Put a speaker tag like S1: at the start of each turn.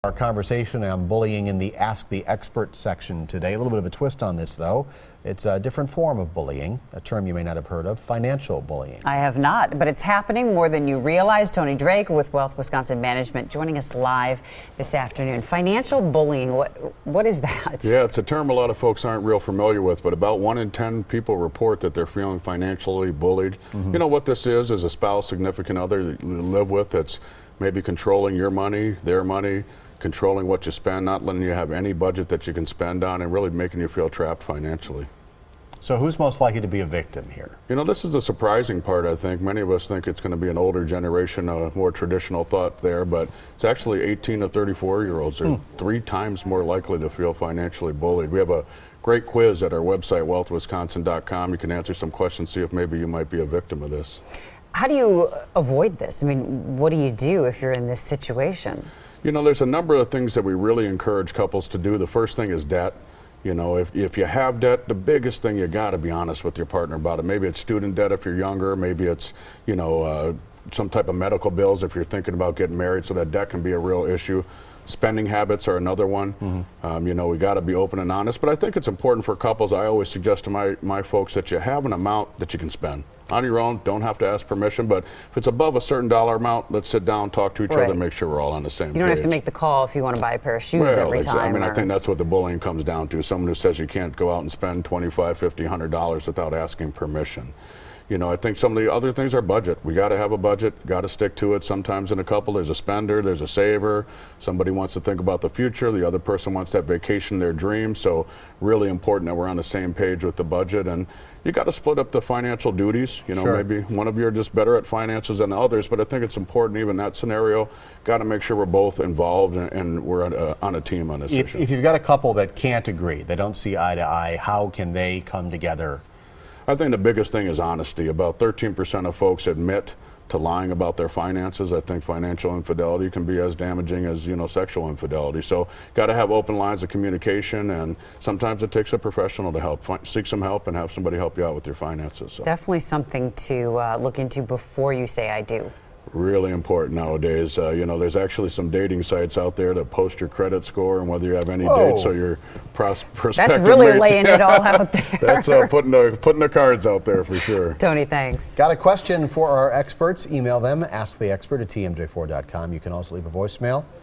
S1: Our conversation on bullying in the Ask the Expert section today. A little bit of a twist on this, though. It's a different form of bullying, a term you may not have heard of, financial bullying.
S2: I have not, but it's happening more than you realize. Tony Drake with Wealth Wisconsin Management joining us live this afternoon. Financial bullying, what is that?
S3: Yeah, it's a term a lot of folks aren't real familiar with, but about 1 in 10 people report that they're feeling financially bullied. You know what this is a spouse, significant other that you live with that's maybe controlling your money, their money, controlling what you spend, not letting you have any budget that you can spend on, and really making you feel trapped financially.
S1: So who's most likely to be a victim here? You
S3: know, this is the surprising part, I think. Many of us think it's going to be an older generation, a more traditional thought there, but it's actually 18 to 34-year-olds are 3 times more likely to feel financially bullied. We have a great quiz at our website, wealthwisconsin.com. You can answer some questions, see if maybe you might be a victim of this.
S2: How do you avoid this? I mean, what do you do if you're in this situation?
S3: You know, there's a number of things that we really encourage couples to do. The first thing is debt. You know, if you have debt, the biggest thing, you got to be honest with your partner about it. Maybe it's student debt if you're younger. Maybe it's, you know, some type of medical bills if you're thinking about getting married. So that debt can be a real issue. Spending habits are another one. You know, we got to be open and honest. But I think it's important for couples. I always suggest to my folks that you have an amount that you can spend on your own. Don't have to ask permission. But if it's above a certain dollar amount, let's sit down, talk to each other, and make sure we're all on the same page.
S2: You don't have to make the call if you want to buy a pair of shoes every time.
S3: I mean, I think that's what the bullying comes down to. Someone who says you can't go out and spend $25, $50, $100 without asking permission. You know, I think some of the other things are budget. We got to have a budget, got to stick to it. Sometimes in a couple, there's a spender, there's a saver. Somebody wants to think about the future. The other person wants that vacation, their dream. So really important that we're on the same page with the budget. And you got to split up the financial duties. You know, maybe one of you are just better at finances than others. But I think it's important, even in that scenario, got to make sure we're both involved and we're on a team on this issue.
S1: If you've got a couple that can't agree, they don't see eye to eye, how can they come together?
S3: I think the biggest thing is honesty. About 13% of folks admit to lying about their finances. I think financial infidelity can be as damaging as, you know, sexual infidelity. So got to have open lines of communication, and sometimes it takes a professional to help. Seek some help and have somebody help you out with your finances. So.
S2: Definitely something to look into before you say I do.
S3: Really important nowadays. You know, there's actually some dating sites out there that post your credit score and whether you have any dates, so your prospective
S2: That's really
S3: mate.
S2: laying it all out there.
S3: That's putting the cards out there for sure.
S2: Tony, thanks.
S1: Got a question for our experts? Email them, asktheexpert@tmj4.com. You can also leave a voicemail.